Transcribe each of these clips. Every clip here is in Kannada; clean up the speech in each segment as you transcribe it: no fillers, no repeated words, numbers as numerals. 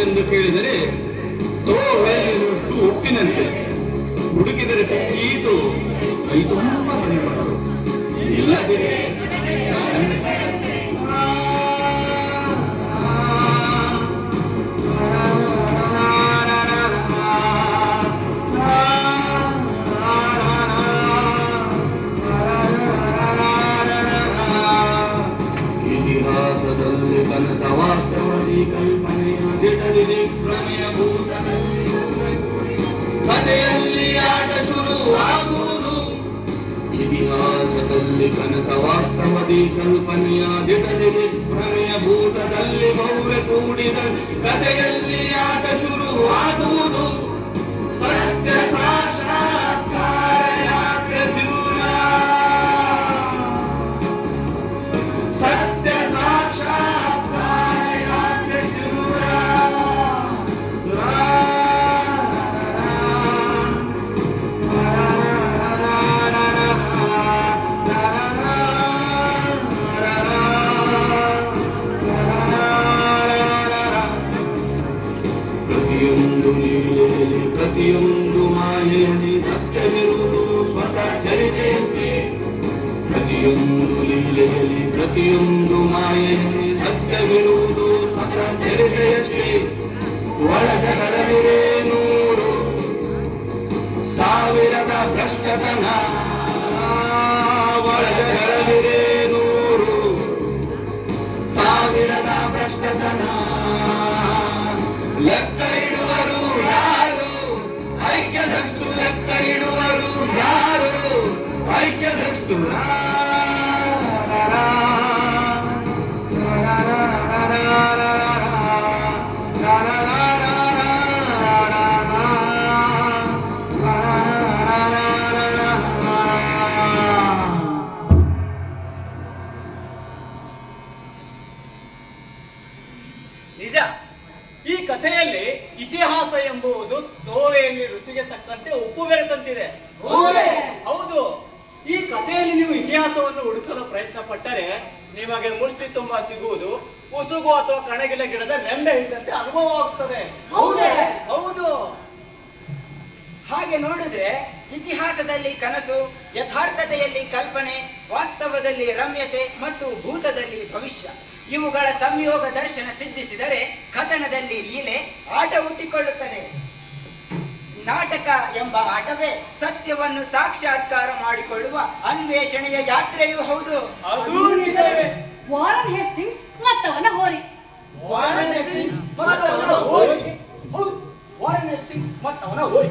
ಎಂದು ಕೇಳಿದರೆ ತೋವೇಲಿನಷ್ಟು ಉಪ್ಪಿನಂತೆ ಹುಡುಕಿದರೆ ಸಿಕ್ಕೀತು ಕೈ ತುಂಬ ಮನೆ ಮಾಡಲು ಇಲ್ಲದೆ ಇತಿಹಾಸದಲ್ಲಿ ಕನಸವಾಸವದಿ ಕಲ್ಪನೆಯ ದಿಟದಿದೆ ಪ್ರಮೇಯ ಕಥೆಯಲ್ಲಿ ಆಟ ಶುರುವಾಗುವುದು ಇತಿಹಾಸದಲ್ಲಿ ಕನಸ ವಾಸ್ತವದಿ ಕಲ್ಪನೆಯ ದಿಟದಿದೆ ಪ್ರಮೇಯ ಭೂತದಲ್ಲಿ ಭವ್ಯ ಕೂಡಿದ ಕಥೆಯಲ್ಲಿ ಆಟ ಶುರುವಾಗುವುದು ಸತ್ಯ ಸಾಕ್ಷಾತ್ಕಾರ ಯಾತ್ರೆ ದೂರ ಸತ್ಯ ಸಾಕ್ಷಾತ್ಕಾರ ಯಾತ್ರೆ ದೂರ ಪ್ರತಿಯೊಂದು ಲೀಲೆಯಲ್ಲಿ ಪ್ರತಿಯೊಂದು ಮಾಯೆಯಲ್ಲಿ ಸತ್ಯವಿರುವುದು ಸ್ವತಃ ಚರಿತೆಯಷ್ಟೇ ಪ್ರತಿಯೊಂದು ಲೀಲೆಯಲ್ಲಿ ಪ್ರತಿಯೊಂದು ಮಾಯೆಯಲ್ಲಿ ಸತ್ಯವಿರುವುದು ಸ್ವತಃ ಚರಿತೆಯಷ್ಟೇ ಒಳಜಗಳವಿರೇ ನೂರು ಸಾವಿರದ ಭ್ರಷ್ಟತನ ಒಳಜಗಳವಿರೇ ನೂರು ಸಾವಿರದ ಭ್ರಷ್ಟತನ ಲೆಕ್ಕ ಇಡುವರು ಯಾರು ಐಕ್ಯದಷ್ಟು ಲೆಕ್ಕ ಇಡುವರು ಯಾರು ಐಕ್ಯದಷ್ಟು ನಿಜ. ಈ ಕಥೆಯಲ್ಲಿ ಇತಿಹಾಸ ಎಂಬುದು ತೋವೆಯಲ್ಲಿ ರುಚಿಗೆ ತಕ್ಕಂತೆ ಉಪ್ಪು ಬೆರೆತಂತಿದೆ. ಹೌದು. ಈ ಕಥೆಯಲ್ಲಿ ನೀವು ಇತಿಹಾಸವನ್ನು ಹುಡುಕಲು ಪ್ರಯತ್ನ ಪಟ್ಟರೆ ನಿಮಗೆ ಮುಷ್ಟಿ ತುಂಬಾ ಸಿಗುವುದು ಉಸುಗು ಅಥವಾ ಕಣಗಿಲ ಗಿಡದ ರೆಂಬೆ ಹಿಡಿದಂತೆ ಅನುಭವವಾಗುತ್ತದೆ. ಹೌದು. ಹಾಗೆ ನೋಡಿದ್ರೆ ಇತಿಹಾಸದಲ್ಲಿ ಕನಸು, ಯಥಾರ್ಥತೆಯಲ್ಲಿ ಕಲ್ಪನೆ, ವಾಸ್ತವದಲ್ಲಿ ರಮ್ಯತೆ ಮತ್ತು ಭೂತದಲ್ಲಿ ಭವಿಷ್ಯ ಇವುಗಳ ಸಂಯೋಗ ದರ್ಶನ ಸಿದ್ಧಿಸಿದರೆ ಕಥನದಲ್ಲಿ ಲೀಲೆ ಆಟ ಹುಟ್ಟಿಕೊಳ್ಳುತ್ತದೆ. ನಾಟಕ ಎಂಬ ಆಟವೇ ಸತ್ಯವನ್ನು ಸಾಕ್ಷಾತ್ಕಾರ ಮಾಡಿಕೊಳ್ಳುವ ಅನ್ವೇಷಣೆಯ ಯಾತ್ರೆಯೂ ಹೌದು. ಅದು ನಿಜವೇ. ವಾರನ್ ಹೇಸ್ಟಿಂಗ್ಸ್ ಮತ್ತವನ ಹೋರಿ. ವಾರನ್ ಹೇಸ್ಟಿಂಗ್ಸ್ ಮತ್ತವನ ಹೋರಿ. ಹೌದು, ವಾರನ್ ಹೇಸ್ಟಿಂಗ್ಸ್ ಮತ್ತವನ ಹೋರಿ.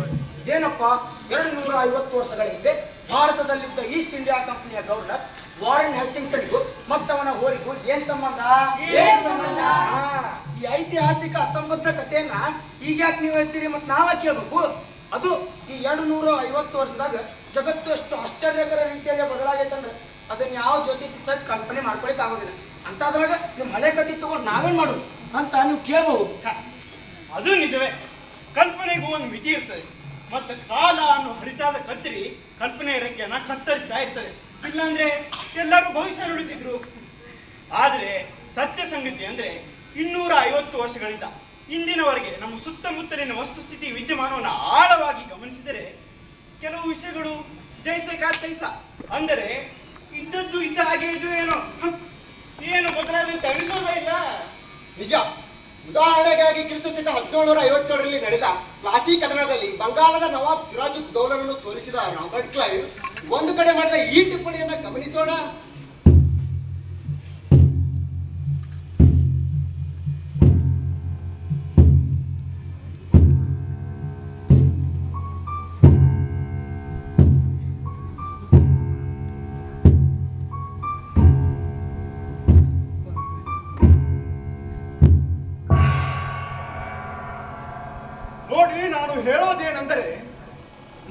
ಏನಪ್ಪ, 250 ವರ್ಷಗಳ ಹಿಂದೆ ಭಾರತದಲ್ಲಿದ್ದ ಈಸ್ಟ್ ಇಂಡಿಯಾ ಕಂಪನಿಯ ಗವರ್ನರ್ ವಾರನ್ ಹೇಸ್ಟಿಂಗ್ಸ್ಗೂ ಮತ್ತವನ ಹೋರಿಗೂ ಏನ್ ಸಂಬಂಧ? ಈ ಐತಿಹಾಸಿಕ ಅಸಂಬದ್ಧ ಕಥೆಯನ್ನ ಈಗ್ಯಾಕೆ ನೀವು ಹೇಳ್ತೀರಿ ಮತ್ತು ನಾವೇ ಕೇಳ್ಬೇಕು? ಅದು ಈ 250 ವರ್ಷದಾಗ ಜಗತ್ತು ಎಷ್ಟು ಆಶ್ಚರ್ಯಕರ ರೀತಿಯಲ್ಲಿ ಬದಲಾಗೈತಂದ್ರೆ ಅದನ್ನ ಯಾವ ಜ್ಯೋತಿಷಿ ಸಹ ಕಲ್ಪನೆ ಮಾಡ್ಕೊಳಿಕ್ ಆಗೋದಿಲ್ಲ. ಅಂತದ್ರಾಗ ನಿಮ್ ಹಳೆ ಕಥೆ ತಗೊಂಡು ನಾವೇನ್ ಮಾಡುದು ಅಂತ ನೀವು ಕೇಳಬಹುದು. ಅದು ನಿಜವೇ. ಕಲ್ಪನೆಗೂ ಒಂದು ಮಿತಿ ಇರ್ತದೆ. ಮತ್ತೆ ಕಾಲ ಅನ್ನೋ ಹರಿತಾದ ಕತ್ತರಿ ಕಲ್ಪನೆ ರೆಕ್ಕೆಯನ್ನ ಕತ್ತರಿಸ್ತಾ ಇರ್ತದೆ. ಇಲ್ಲಾಂದ್ರೆ ಎಲ್ಲರೂ ಭವಿಷ್ಯ ನುಡಿತಿದ್ರು. ಆದ್ರೆ ಸತ್ಯ ಸಂಗತಿ ಅಂದ್ರೆ 250 ವರ್ಷಗಳಿಂದ ಇಂದಿನವರೆಗೆ ನಮ್ಮ ಸುತ್ತಮುತ್ತಲಿನ ವಸ್ತುಸ್ಥಿತಿ ವಿದ್ಯಮಾನವನ್ನು ಆಳವಾಗಿ ಗಮನಿಸಿದರೆ ಕೆಲವು ವಿಷಯಗಳು ಜೈಸೆ ಕಾ ತೈಸ ಅಂದರೆ ಇದ್ದದ್ದು ಇದ್ದ ಹಾಗೆ ಇದು ಏನು ಬದಲಾದಂತೆ ಅನಿಸೋದೇ ಇಲ್ಲ. ನಿಜ. ಉದಾಹರಣೆಗಾಗಿ ಕ್ರಿಸ್ತಶಕ 1757ರಲ್ಲಿ ನಡೆದ ಪ್ಲಾಸಿ ಕದನದಲ್ಲಿ ಬಂಗಾಳದ ನವಾಬ್ ಸಿರಾಜುದ್ದೌಲನನ್ನು ಸೋಲಿಸಿದ ರಾಬರ್ಟ್ ಕ್ಲೈವ್ ಒಂದು ಕಡೆ ಮಾಡಿದ ಈ ಟಿಪ್ಪಣಿಯನ್ನ ಗಮನಿಸೋಣ. ನೋಡಿ, ನಾನು ಹೇಳೋದೇನೆಂದರೆ,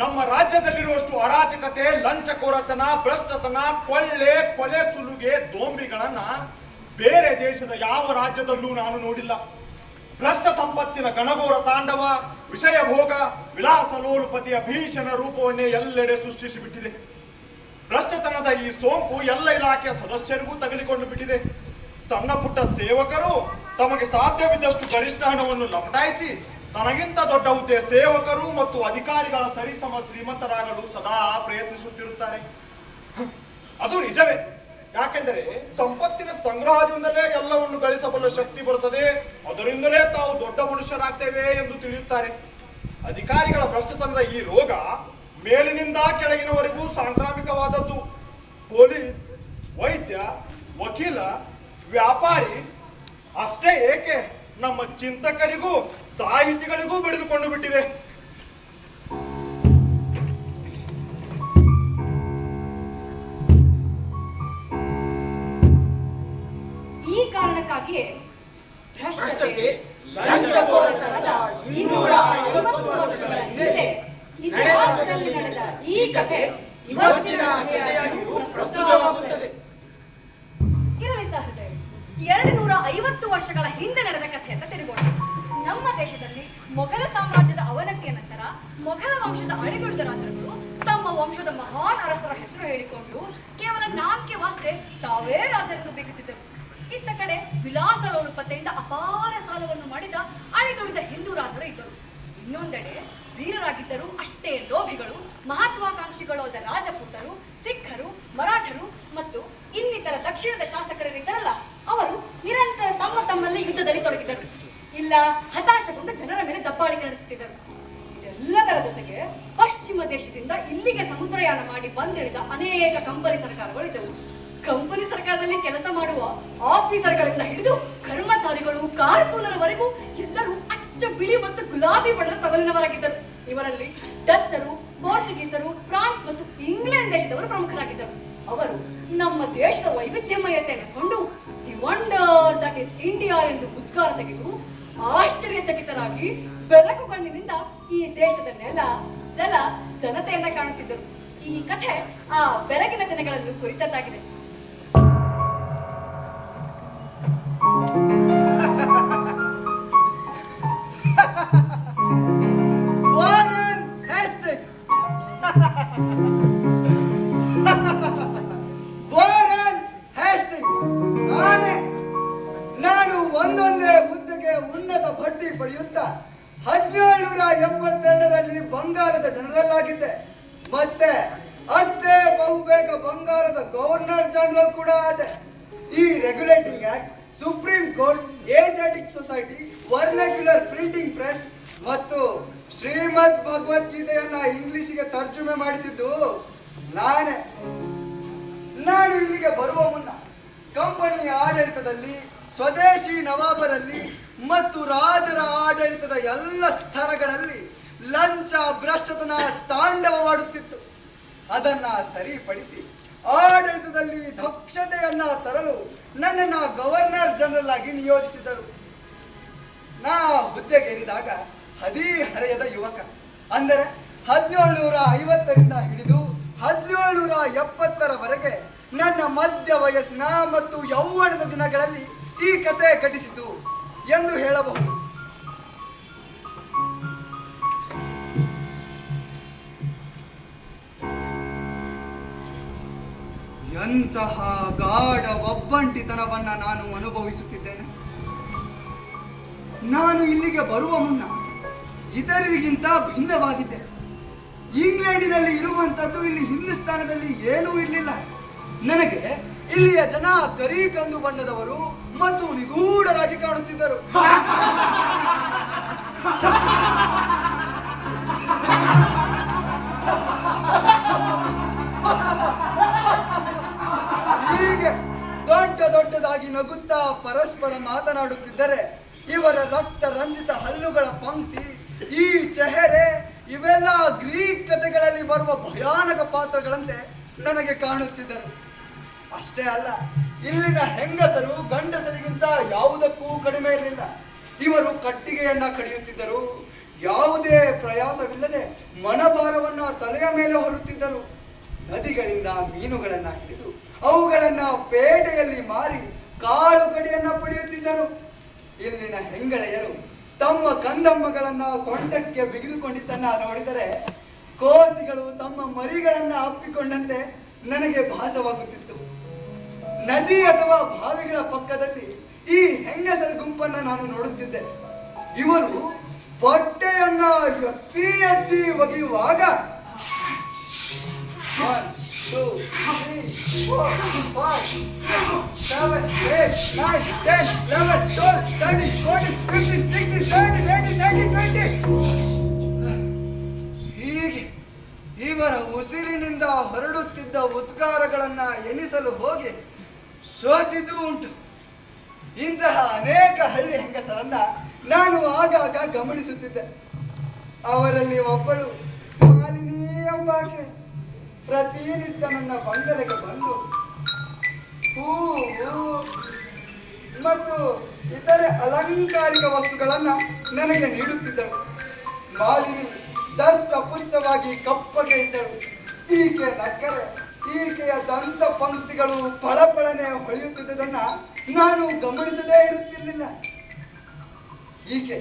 ನಮ್ಮ ರಾಜ್ಯದಲ್ಲಿರುವಷ್ಟು ಅರಾಜಕತೆ, ಲಂಚಕೋರತನ, ಭ್ರಷ್ಟತನ, ಕೊಳ್ಳೆ, ಕೊಲೆ, ಸುಲುಗೆ, ದೋಂಬಿಗಳನ್ನ ಬೇರೆ ದೇಶದ ಯಾವ ರಾಜ್ಯದಲ್ಲೂ ನಾನು ನೋಡಿಲ್ಲ. ಭ್ರಷ್ಟ ಸಂಪತ್ತಿನ ಗಣಗೋರ ತಾಂಡವ, ವಿಷಯ ಭೋಗ, ವಿಲಾಸ ಲೋಲುಪತಿಯ ಭೀಷಣ ರೂಪವನ್ನೇ ಎಲ್ಲೆಡೆ ಸೃಷ್ಟಿಸಿಬಿಟ್ಟಿದೆ. ಭ್ರಷ್ಟತನದ ಈ ಸೋಂಕು ಎಲ್ಲ ಇಲಾಖೆಯ ಸದಸ್ಯರಿಗೂ ತಗಲಿಕೊಂಡು ಬಿಟ್ಟಿದೆ. ಸಣ್ಣ ಪುಟ್ಟ ಸೇವಕರು ತಮಗೆ ಸಾಧ್ಯವಿದ್ದಷ್ಟು ಗರಿಷ್ಠ ಹಣವನ್ನು ಲಪಟಾಯಿಸಿ ತನಗಿಂತ ದೊಡ್ಡ ಹುದ್ದೆ ಸೇವಕರು ಮತ್ತು ಅಧಿಕಾರಿಗಳ ಸರಿಸಮ ಶ್ರೀಮಂತರಾಗಲು ಸದಾ ಪ್ರಯತ್ನಿಸುತ್ತಿರುತ್ತಾರೆ. ಅದು ನಿಜವೇ. ಯಾಕೆಂದರೆ ಸಂಪತ್ತಿನ ಸಂಗ್ರಹದಿಂದಲೇ ಎಲ್ಲವನ್ನು ಗಳಿಸಬಲ್ಲ ಶಕ್ತಿ ಬರುತ್ತದೆ, ಅದರಿಂದಲೇ ತಾವು ದೊಡ್ಡ ಮನುಷ್ಯರಾಗ್ತೇವೆ ಎಂದು ತಿಳಿಯುತ್ತಾರೆ. ಅಧಿಕಾರಿಗಳ ಭ್ರಷ್ಟತನದ ಈ ರೋಗ ಮೇಲಿನಿಂದ ಕೆಳಗಿನವರೆಗೂ ಸಾಂಕ್ರಾಮಿಕವಾದದ್ದು. ಪೊಲೀಸ್, ವೈದ್ಯ, ವಕೀಲ, ವ್ಯಾಪಾರಿ ಅಷ್ಟೇ ಏಕೆ, ನಮ್ಮ ಚಿಂತಕರಿಗೂ ಸಾಹಿತಿಗಳಿಗೂ ಬೆಳೆದುಕೊಂಡು ಬಿಟ್ಟಿದೆ. ಈ ಕಾರಣಕ್ಕಾಗಿಯೇ ಭ್ರಷ್ಟತೆ, ಭ್ರಷ್ಟತೆ, ಲಂಚಕೋರತನದ 250 ವರ್ಷಗಳ ಹಿಂದೆ ಇತಿಹಾಸದಲ್ಲಿ ನಡೆದ ಈ ಕಥೆ ಇವತ್ತಿನ ಕಥೆಯಾಗಿಯೂ ಪ್ರಸ್ತುತವಾಗುತ್ತದೆ. ಇರಲಿ ಸಹೋದರ, 250 ವರ್ಷಗಳ ಹಿಂದೆ ನಡೆದ ಕಥೆ ಅಂತ ತಿರುಗೋಣ. ನಮ್ಮ ದೇಶದಲ್ಲಿ ಮೊಘಲ ಸಾಮ್ರಾಜ್ಯದ ಅವನತಿಯ ನಂತರ ಮೊಘಲ ವಂಶದ ಅಳಿದುಳಿದ ರಾಜರುಗಳು ತಮ್ಮ ವಂಶದ ಮಹಾನ್ ಅರಸರ ಹೆಸರು ಹೇಳಿಕೊಂಡು ಕೇವಲ ನಾಮಕೆ ವಾಸ್ತೆ ತಾವೇ ರಾಜರೆಂದು ಬೀಗುತ್ತಿದ್ದರು. ಇತ್ತ ಕಡೆ ವಿಲಾಸ ಲೋಲುಪತೆಯಿಂದ ಅಪಾರ ಸಾಲವನ್ನು ಮಾಡಿದ ಅಳಿದುಳಿದ ಹಿಂದೂ ರಾಜರು ಇದ್ದರು. ಇನ್ನೊಂದೆಡೆ ವೀರರಾಗಿದ್ದರು ಅಷ್ಟೇ ಲೋಭಿಗಳು, ಮಹತ್ವಾಕಾಂಕ್ಷಿಗಳಾದ ರಾಜಪೂತರು, ಸಿಖ್ಖರು, ಮರಾಠರು ಮತ್ತು ಇನ್ನಿತರ ದಕ್ಷಿಣದ ಶಾಸಕರಿದ್ದಾರಲ್ಲ, ಅವರು ನಿರಂತರ ತಮ್ಮಲ್ಲಿ ಯುದ್ಧದಲ್ಲಿ ತೊಡಗಿದ್ದರು. ಇಲ್ಲ ಹತಾಶಗೊಂಡು ಜನರ ಮೇಲೆ ದಬ್ಬಾಳಿಕೆ ನಡೆಸುತ್ತಿದ್ದರು. ಇದೆಲ್ಲದರ ಜೊತೆಗೆ ಪಶ್ಚಿಮ ದೇಶದಿಂದ ಇಲ್ಲಿಗೆ ಸಮುದ್ರಯಾನ ಮಾಡಿ ಬಂದಿಳಿದ ಅನೇಕ ಕಂಪನಿ ಸರ್ಕಾರಗಳು ಇದ್ದವು. ಕಂಪನಿ ಸರ್ಕಾರದಲ್ಲಿ ಕೆಲಸ ಮಾಡುವ ಆಫೀಸರ್ಗಳಿಂದ ಹಿಡಿದು ಕರ್ಮಚಾರಿಗಳು, ಕಾರ್ಕೂನರವರೆಗೂ ಎಲ್ಲರೂ ಅಚ್ಚ ಬಿಳಿ ಮತ್ತು ಗುಲಾಬಿ ಬಣ್ಣದ ತೊಗಲಿನವರಾಗಿದ್ದರು. ಇವರಲ್ಲಿ ಡಚ್ಚರು, ಪೋರ್ಚುಗೀಸರು, ಫ್ರಾನ್ಸ್ ಮತ್ತು ಇಂಗ್ಲೆಂಡ್ ದೇಶದವರು ಪ್ರಮುಖರಾಗಿದ್ದರು. ಅವರು ನಮ್ಮ ದೇಶದ ವೈವಿಧ್ಯಮಯತೆಯನ್ನು ಕೊಂಡು the wonder that is India ಎಂದು ಉದ್ಗಾರ ತೆಗೆದು ಆಶ್ಚರ್ಯಚಕಿತರಾಗಿ ಬೆಳಕು ಕಣ್ಣಿನಿಂದ ಈ ದೇಶದ ನೆಲ, ಜಲ, ಜನತೆಯನ್ನ ಕಾಣುತ್ತಿದ್ದರು. ಈ ಕಥೆ ಆ ಬೆಳಗಿನ ದಿನಗಳನ್ನು ಕುರಿತದ್ದಾಗಿದೆ. Warren Hastings. ವಾರನ್ ಹೇಸ್ಟಿಂಗ್ಸ್ ನಾನು ಒಂದೊಂದೇ ಹುದ್ದೆಗೆ ಉನ್ನತ ಬಡ್ತಿ ಪಡೆಯುತ್ತಾ 1772ರಲ್ಲಿ ಬಂಗಾಳದ ಜನರಲ್ ಮತ್ತೆ ಅಷ್ಟೇ ಬಹುಬೇಗ ಬಂಗಾಳದ ಗವರ್ನರ್ ಜನರಲ್ ಕೂಡ ಆದೆ. ಈ regulating act, supreme court, Asiatic society, vernacular printing press ಮತ್ತು ಶ್ರೀಮದ್ ಭಗವದ್ಗೀತೆಯನ್ನ ಇಂಗ್ಲಿಷಿಗೆ ತರ್ಜುಮೆ ಮಾಡಿಸಿದ್ದು ನಾನೇ. ನಾನು ಇಲ್ಲಿಗೆ ಬರುವ ಮುನ್ನ ಕಂಪನಿ ಆಡಳಿತದಲ್ಲಿ, ಸ್ವದೇಶಿ ನವಾಬರಲ್ಲಿ ಮತ್ತು ರಾಜರ ಆಡಳಿತದ ಎಲ್ಲ ಸ್ತರಗಳಲ್ಲಿ ಲಂಚ, ಭ್ರಷ್ಟತನ ತಾಂಡವವಾಡುತ್ತಿತ್ತು. ಅದನ್ನ ಸರಿಪಡಿಸಿ ಆಡಳಿತದಲ್ಲಿ ದಕ್ಷತೆಯನ್ನ ತರಲು ನನ್ನನ್ನು ಗವರ್ನರ್ ಜನರಲ್ ಆಗಿ ನಿಯೋಜಿಸಿದರು. ನಾ ಹುದ್ದೆಗೇರಿದಾಗ ಹದಿಹರೆಯದ ಯುವಕ, ಅಂದರೆ 1750ರಿಂದ ಹಿಡಿದು 1770ರವರೆಗೆ ನನ್ನ ಮಧ್ಯ ವಯಸ್ಸಿನ ಮತ್ತು ಯೌವನದ ದಿನಗಳಲ್ಲಿ ಈ ಕತೆ ಘಟಿಸಿತು ಎಂದು ಹೇಳಬಹುದು. ಎಂತಹ ಗಾಢ ಒಬ್ಬಂಟಿತನವನ್ನ ನಾನು ಅನುಭವಿಸುತ್ತಿದ್ದೇನೆ. ನಾನು ಇಲ್ಲಿಗೆ ಬರುವ ಮುನ್ನ ಇತರರಿಗಿಂತ ಭಿನ್ನವಾಗಿದ್ದೆ. ಇಂಗ್ಲೆಂಡಿನಲ್ಲಿ ಇರುವಂತದ್ದು ಇಲ್ಲಿ ಹಿಂದೂಸ್ತಾನದಲ್ಲಿ ಏನೂ ಇರಲಿಲ್ಲ. ನನಗೆ ಇಲ್ಲಿಯ ಜನ ಕರಿ ಕಂದು ಬಣ್ಣದವರು ಮತ್ತು ನಿಗೂಢರಾಗಿ ಹಾಗೆ ಕಾಣುತ್ತಿದ್ದರು. ಹೀಗೆ ದೊಡ್ಡದಾಗಿ ನಗುತ್ತಾ ಪರಸ್ಪರ ಮಾತನಾಡುತ್ತಿದ್ದರೆ ಇವರ ರಕ್ತ ರಂಜಿತ ಹಲ್ಲುಗಳ ಪಂಕ್ತಿ, ಈ ಚೆಹರೆ ಇವೆಲ್ಲ ಗ್ರೀಕ್ ಕಥೆಗಳಲ್ಲಿ ಬರುವ ಭಯಾನಕ ಪಾತ್ರಗಳಂತೆ ನನಗೆ ಕಾಣುತ್ತಿದ್ದರು. ಅಷ್ಟೇ ಅಲ್ಲ, ಇಲ್ಲಿನ ಹೆಂಗಸರು ಗಂಡಸರಿಗಿಂತ ಯಾವುದಕ್ಕೂ ಕಡಿಮೆ ಇರಲಿಲ್ಲ. ಇವರು ಕಟ್ಟಿಗೆಯನ್ನ ಕಡಿಯುತ್ತಿದ್ದರು. ಯಾವುದೇ ಪ್ರಯಾಸವಿಲ್ಲದೆ ಮನಭಾರವನ್ನ ತಲೆಯ ಮೇಲೆ ಹೊರುತ್ತಿದ್ದರು. ನದಿಗಳಿಂದ ಮೀನುಗಳನ್ನ ಹಿಡಿದು ಅವುಗಳನ್ನ ಪೇಟೆಯಲ್ಲಿ ಮಾರಿ ಕಾಳು ಕಡಿಯನ್ನ ಪಡೆಯುತ್ತಿದ್ದರು. ಇಲ್ಲಿನ ಹೆಂಗಳೆಯರು ತಮ್ಮ ಕಂದಮ್ಮಗಳನ್ನ ಸೊಂಟಕ್ಕೆ ಬಿಗಿದುಕೊಂಡಿದ್ದನ್ನ ನೋಡಿದರೆ ಕೋತಿಗಳು ತಮ್ಮ ಮರಿಗಳನ್ನ ಅಪ್ಪಿಕೊಂಡಂತೆ ನನಗೆ ಭಾಸವಾಗುತ್ತಿತ್ತು. ನದಿ ಅಥವಾ ಬಾವಿಗಳ ಪಕ್ಕದಲ್ಲಿ ಈ ಹೆಂಗಸರ ಗುಂಪನ್ನ ನಾನು ನೋಡುತ್ತಿದ್ದೆ. ಇವರು ಬಟ್ಟೆಯನ್ನ ಎತ್ತಿ ಎತ್ತಿ ಒಗೆಯುವಾಗ 1, 2, 3, 4, 5, 6, 7, 8, 9, 10, 11, 12, 13, 14, 15, 16, 17, 18, 19, 20. ಹೀಗೆ ಇವರ ಉಸಿರಿನಿಂದ ಹೊರಡುತ್ತಿದ್ದ ಉದ್ಗಾರಗಳನ್ನ ಎಣಿಸಲು ಹೋಗಿ ಸೋತಿದ್ದು ಉಂಟು. ಇಂತಹ ಅನೇಕ ಹಳ್ಳಿ ಹೆಂಗಸರನ್ನ ನಾನು ಆಗಾಗ ಗಮನಿಸುತ್ತಿದ್ದೆ. ಅವರಲ್ಲಿ ಒಬ್ಬಳು ಮಾಲಿನಿ ಎಂಬಾಕೆ ಪ್ರತಿನಿತ್ಯ ನನ್ನ ಬಂಗಲೆಗೆ ಬಂದು ಹೂವು ಮತ್ತು ಇತರೆ ಅಲಂಕಾರಿಕ ವಸ್ತುಗಳನ್ನ ನನಗೆ ನೀಡುತ್ತಿದ್ದಳು. ಮಾಲಿನಿ ದಷ್ಟ ಪುಷ್ಟವಾಗಿ ಕಪ್ಪಗೆ ಇದ್ದಳು. ಈಕೆ ನಕ್ಕರೆ ಈಕೆಯ ದಂತ ಪಂಕ್ತಿಗಳು ಫಳಫಳನೆ ಹೊಳೆಯುತ್ತಿದ್ದುದನ್ನ ನಾನು ಗಮನಿಸದೇ ಇರುತ್ತಿರಲಿಲ್ಲ. ಈಕೆ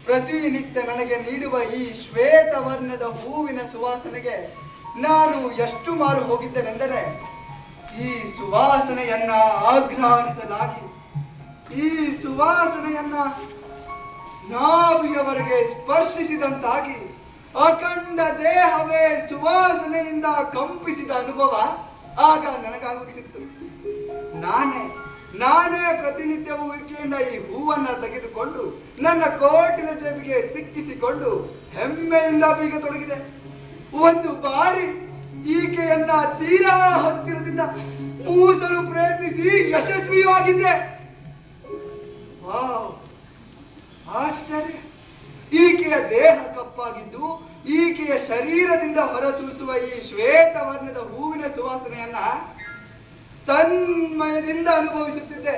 ಪ್ರತಿನಿತ್ಯ ನನಗೆ ನೀಡುವ ಈ ಶ್ವೇತವರ್ಣದ ಹೂವಿನ ಸುವಾಸನೆಗೆ ನಾನು ಎಷ್ಟು ಮಾರು ಹೋಗಿದ್ದೇನೆಂದರೆ, ಈ ಸುವಾಸನೆಯನ್ನ ಆಘ್ರಾಣಿಸಲಾಗಿ ಈ ಸುವಾಸನೆಯನ್ನ ನಾಭಿಯವರೆಗೆ ಸ್ಪರ್ಶಿಸಿದಂತಾಗಿ ಅಖಂಡ ದೇಹವೇ ಸುವಾಸನೆಯಿಂದ ಕಂಪಿಸಿದ ಅನುಭವ ಆಗ ನನಗಾಗುತ್ತಿತ್ತು. ನಾನೇ ಪ್ರತಿನಿತ್ಯವೂ ಈಕೆಯಿಂದ ಈ ಹೂವನ್ನ ತೆಗೆದುಕೊಂಡು ನನ್ನ ಕೋಟಿನ ಜೇಬಿಗೆ ಸಿಕ್ಕಿಸಿಕೊಂಡು ಹೆಮ್ಮೆಯಿಂದ ಬೀಗತೊಡಗಿದೆ. ಒಂದು ಬಾರಿ ಈಕೆಯನ್ನ ತೀರಾ ಹತ್ತಿರದಿಂದ ಮೂಸಲು ಪ್ರಯತ್ನಿಸಿ ಯಶಸ್ವಿಯೂ ಆಗಿದ್ದೆ. ವಾವ್, ಆಶ್ಚರ್ಯ! ಈಕೆಯ ದೇಹ ಕಪ್ಪಾಗಿದ್ದು ಈಕೆಯ ಶರೀರದಿಂದ ಹೊರಸೂಸುವ ಈ ಶ್ವೇತವರ್ಣದ ಹೂವಿನ ಸುವಾಸನೆಯನ್ನ ತನ್ಮಯದಿಂದ ಅನುಭವಿಸುತ್ತಿದ್ದೆ.